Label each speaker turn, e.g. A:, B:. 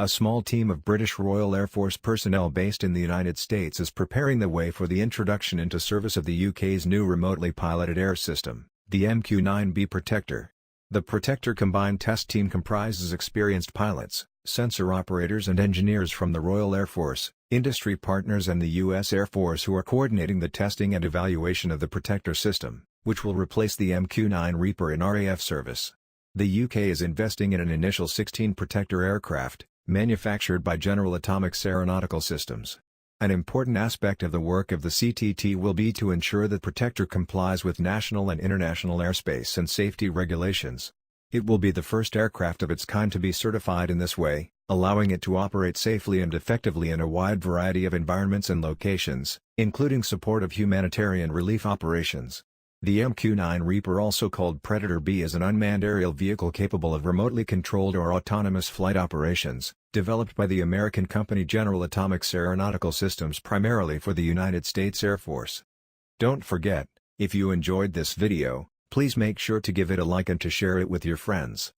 A: A small team of British Royal Air Force personnel based in the United States is preparing the way for the introduction into service of the UK's new remotely piloted air system, the MQ-9B Protector. The Protector Combined Test Team comprises experienced pilots, sensor operators and engineers from the Royal Air Force, industry partners and the US Air Force who are coordinating the testing and evaluation of the Protector system, which will replace the MQ-9 Reaper in RAF service. The UK is investing in an initial 16 Protector aircraft, manufactured by General Atomics Aeronautical Systems. An important aspect of the work of the CTT will be to ensure that Protector complies with national and international airspace and safety regulations. It will be the first aircraft of its kind to be certified in this way, allowing it to operate safely and effectively in a wide variety of environments and locations, including support of humanitarian relief operations. The MQ-9 Reaper, also called Predator B, is an unmanned aerial vehicle capable of remotely controlled or autonomous flight operations, developed by the American company General Atomics Aeronautical Systems primarily for the United States Air Force. Don't forget, if you enjoyed this video, please make sure to give it a like and to share it with your friends.